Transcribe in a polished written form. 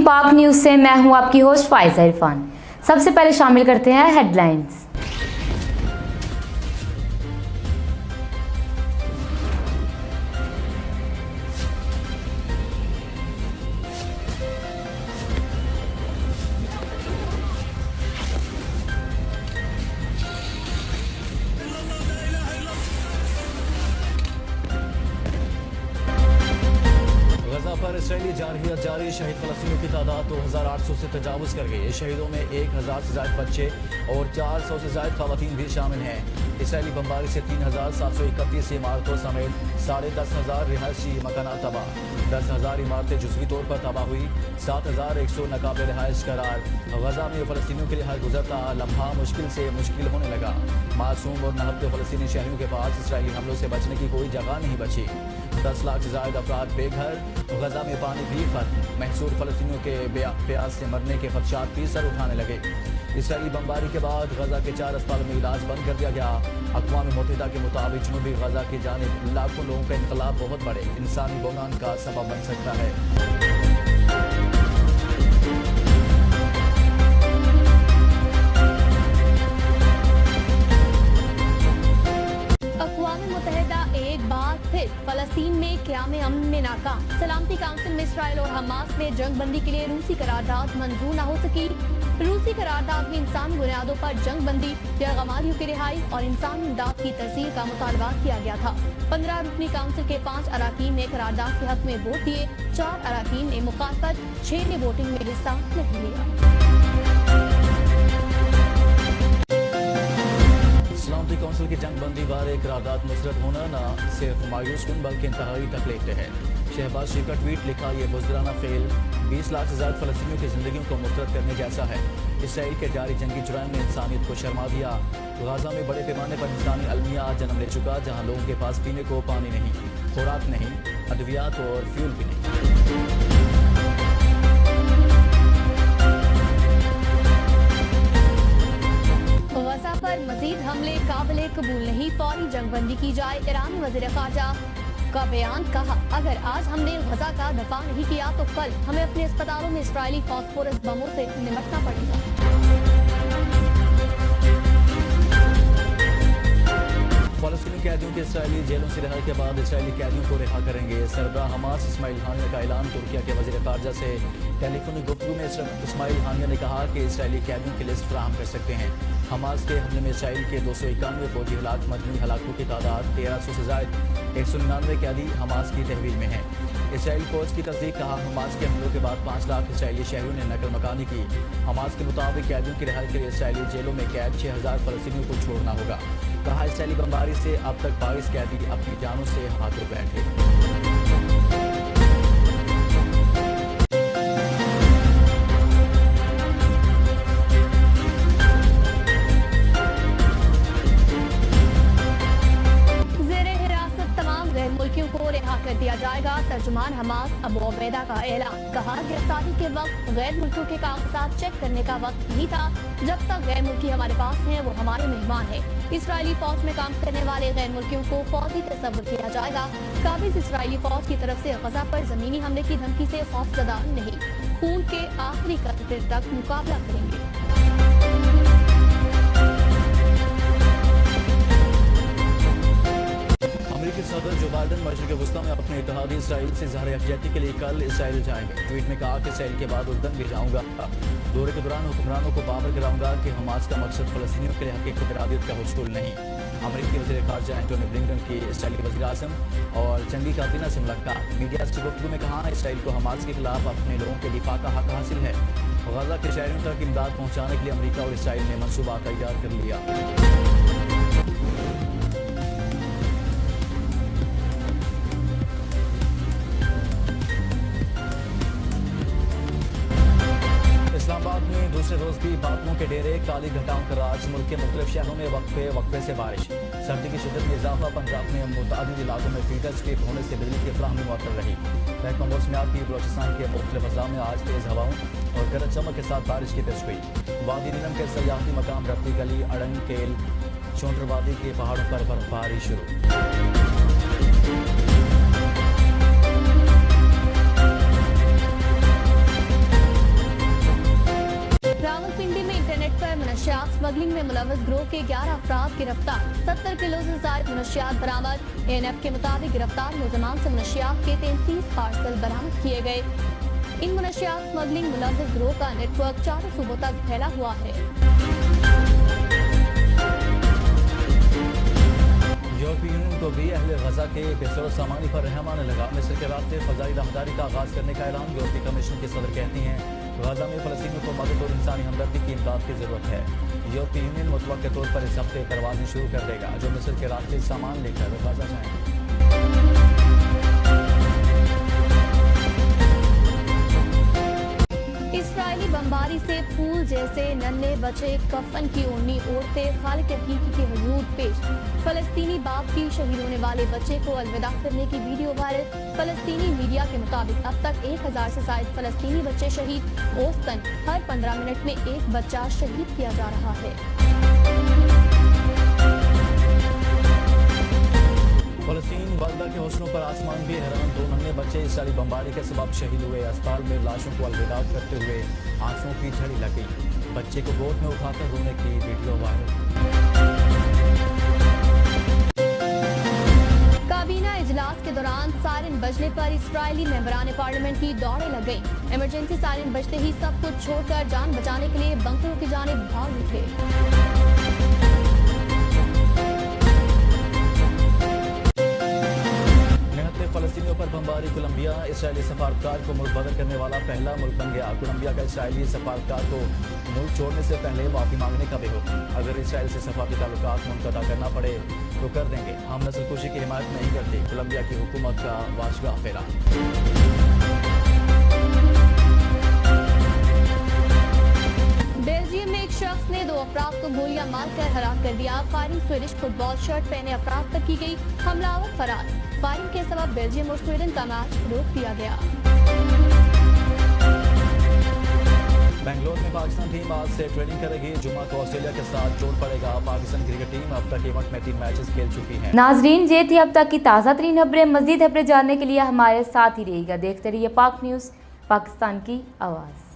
नाज़रीन, पाक न्यूज़ से मैं हूं आपकी होस्ट फाइज़ा इरफान। सबसे पहले शामिल करते हैं हेडलाइंस। गजा पर इसराइली जारी शहीद फलस्तीनियों की तादाद 2800 से तजावुज़ कर गई। शहीदों में 1000 से ज़ायद बच्चे और 400 से ज़ायद ख़वातीन भी शामिल हैं। इसराइली बमबारी से 3731 इमारतों समेत 10,500 रिहायशी मकानात तबाह, 10,000 इमारतें जुज़वी तौर पर तबाह हुई, 7,100 नकाबे रिहाइश करार। गजा में फ़लस्तीनियों के लिए हर गुजरता लम्हा मुश्किल से मुश्किल होने लगा। मासूम और नहत्ते फ़लस्तीनी शहरियों के पास इसराइली हमलों से बचने की कोई जगह नहीं बची। 10 लाख से ज़ायद अफराद बेघर। गजा में पानी भी खत्म। महसूर फ़लस्तीनियों के प्यास से मरने के खदशात भी सर उठाने लगे। इसराइली बमबारी के बाद गजा के 4 अस्पतालों में इलाज बंद कर दिया गया। अक़वाम मुत्तहिदा के मुताबिक जनूबी गजा की जानिब लाखों लोगों का इनकलाब बहुत बड़े इंसानी बहरान का सबब बन सकता है। एक बार फिर फलस्तीन में क़याम अमन में नाकाम। सलामती काउंसिल में इसराइल और हमास में जंग बंदी के लिए रूसी करारदाद मंजूर न हो सकी। रूसी करारदाद में इंसानी बुनियादों पर जंग बंदी, यरगमारियों की रिहाई और इंसानी इमदाद की तरसील का मुतालबा किया गया था। 15 रुकनी काउंसिल के 5 अराकीन ने करारदाद के हक में वोट दिए, 4 अराकीन ने मुखालफत, 6 ने वोटिंग में हिस्सा नहीं लिया। सलामती कौंसिल की जंग बंदी बारे करारदाद मुस्तरद होना न सिर्फ मायूस कुन बल्कि इंतहाई तकलीफ है। शहबाज शरीफ का ट्वीट लिखा, ये बुज़दिराना फेल 20 लाख से ज़्यादा फ़लस्तीनियों की ज़िंदगियों को मुस्तरद करने जैसा है। इसराइल के जारी जंगी जुराइम ने इंसानियत को शर्मा दिया। गाज़ा में बड़े पैमाने पर इंसानी अलमिया जन्म ले चुका, जहाँ लोगों के पास पीने को पानी नहीं, खुराक नहीं, अद्वियात और फ्यूल भी नहीं। गजा पर मजीद हमले काबिले कबूल नहीं, फौरी जंगबंदी की जाए। ईरानी वज़ीर ख़ारजा का बयान, कहा अगर आज हमने गजा का दफा नहीं किया तो कल हमें अपने अस्पतालों में इसराइली फॉस्फोरस बमों से निपटना पड़ेगा। फ़लस्तीनी कैदियों के इसराइली जेलों से रिहाई के बाद इसराइली कैदियों को रिहा करेंगे। सरबराह हमास इस्माइल हानिया का ऐलान। तुर्किया के वज़ीर ख़ारजा से टेलीफोनिक गुफ्तगू में इस्माइल हानिया ने कहा कि इसराइली कैदियों की लिस्ट फराहम कर सकते हैं। हमास के हमले में इसराइल के 291 फौजी हलाक, मजमूई हलाकों की तादाद 1300 से ज़ायद, 199 कैदी हमास की तहवील में हैं। इसराइल फौज की तस्दीक, कहा हमास के हमलों के बाद 5 लाख इसराइली शहरियों ने नकल मकानी की। हमास के मुताबिक कैदियों की रिहाई के लिए इसराइली जेलों में कैद 6000 फ़लस्तीनियों को छोड़ना होगा। कहा इसराइली बमबारी से अब तक 22 कैदी अपनी जानों से हाथ धो बैठे। को रिहा कर दिया जाएगा। तर्जुमान हमास अबू उबैदा का ऐलान, कहा गिरफ्तारी के वक्त गैर मुल्कियों के कागजात चेक करने का वक्त नहीं था। जब तक गैर मुल्की हमारे पास हैं वो हमारे मेहमान हैं। इसराइली फौज में काम करने वाले गैर मुल्कियों को फौजी तस्वुर किया जाएगा। काबिज इसराइली फौज की तरफ से गजा पर जमीनी हमले की धमकी से खौफजदा नहीं, खून के आखिरी कतरे तक मुकाबला करेंगे। अमेरिकी सदर जो बाइडन मशरिक़ वस्ता में अपने इत्तेहादी इसराइल से ज़ाहिर यकजहती के लिए कल इसराइल जाएंगे। ट्वीट में कहा कि इसराइल के बाद उर्दन भी जाऊँगा। दौरे के दौरान हुक्मरानों को बावर कराऊंगा कि हमास का मकसद फ़लस्तीनियों के लिए हक़ीक़त इरादियत का हुसूल नहीं। अमेरिकी वज़ीर ख़ारजा एंटोनी ब्लिंकन की इसराइली वज़ीर आज़म और जंगी काबीना से मुलाकात। मीडिया से गुफ्तगू में कहा इसराइल को हमास के खिलाफ अपने लोगों के दिफा का हक़ हासिल है। गजा के शहरियों तक इमदाद पहुँचाने के लिए अमेरिका और इसराइल ने मनसूबा तैयार कर लिया। इस्लामाबाद में दूसरे रोज भी बादलों के डेरे, काली घटाओं का राज। मुल्क के मुख्तलिफ शहरों में वक्फे से बारिश। सर्दी की शिद्दत में इजाफा। पंजाब में मुतअद्दिद इलाकों में फीडर्स के होने से बिजली की फराहमी मुअत्तल रही। महकमा मौसमियात की बलोचिस्तान के मुख्तलिफ अजला में आज तेज हवाओं और गरज चमक के साथ बारिश की तशरीह। वादी नीलम के सयाहती मकाम रफ्ती गली, अड़ंग, केल, चोंटर वादी के पहाड़ों पर बर्फबारी शुरू। मनशियात स्मगलिंग में मुलव्वस गिरोह के 11 अफराद गिरफ्तार, 70 किलो से ज्यादा मनशियात बरामद। एएनएफ के मुताबिक गिरफ्तार मुलजमान से मनशियात के 33 पार्सल बरामद किए गए। इन मनशियात स्मगलिंग मुलव्वस गिरोह का नेटवर्क 4 सूबों तक फैला हुआ है। यूरोपीय यूनियन को भी अहले गजा के पेशर सामानी पर रहम आने लगा। मिस्र के रास्ते फजाई राहदारी का आगाज करने का ऐलान। यूरोपीय कमीशन की सदर कहती हैं गजा में फलस्तीनियों को मदद और इंसानी हमदर्दी की इमदाद की जरूरत है। यूरोपीय यूनियन मुतवक्किल तौर पर इस हफ्ते परवाजें शुरू कर देगा जो मिस्र के रास्ते सामान लेकर गजा जाएंगे। इसराइली बमबारी से फूल जैसे नन्हे बच्चे कफन की ओढ़नी ओढ़ते खालिक हकीकी के हुजूर पेश। फलस्तीनी बाप की शहीद होने वाले बच्चे को अलविदा करने की वीडियो वायरल। फलस्तीनी मीडिया के मुताबिक अब तक 1000 से ज्यादा फलस्तीनी बच्चे शहीद। औसतन हर 15 मिनट में एक बच्चा शहीद किया जा रहा है। फलस्तीन वालदा के हौसलों पर आसमान भी हैरान। 2 नन्हे बच्चे इसराइली बमबारी के सबब शहीद हुए। अस्पताल में लाशों को अलविदा करते हुए आंसुओं की झड़ी लगी। बच्चे को गोद में उठाकर रोने की वीडियो वायरल। काबीना इजलास के दौरान सायरन बजने पर इसराइली मेंबरान पार्लियामेंट की दौड़े लग गई। इमरजेंसी सायरन बजते ही सब कुछ छोड़कर जान बचाने के लिए बंकरों की जानिब भाग उठे। फलस्तीनियों पर बमबारी। कोलंबिया इसराइली सफारतकार को मुल्क बदर करने वाला पहला मुल्क बन गया। कोलंबिया का इसराइली सफारतकार को मुल्क छोड़ने से पहले माफी मांगने का बेहुक। अगर इसराइल से सफारती ताल्लुकात मुनक़ता करना पड़े तो कर देंगे। हम नस्लकुशी की हिमायत नहीं करते। कोलंबिया की हुकूमत का वाशगाह फेरा। बेल्जियम में एक शख्स ने 2 अफराद को गोलियां मारकर हलाक कर दिया। फायरिंग स्वीडिश फुटबॉल शर्ट पहने अफराद पर की गई। हमलावर फरार। फायरिंग के सबब बेल्जियम और स्वीडन का मैच रोक दिया गया। बेंगलोर में पाकिस्तान टीम आज से ट्रेनिंग करेगी। जुमा को ऑस्ट्रेलिया के साथ जोड़ पड़ेगा। पाकिस्तान क्रिकेट टीम अब तक इवेंट में 3 मैचेस खेल चुकी है। नाजरीन, ये थी अब तक की ताज़ा तरीन खबरें। मज़ीद खबरें जानने के लिए हमारे साथ ही रहिएगा। देखते रहिए पाक न्यूज़, पाकिस्तान की आवाज़।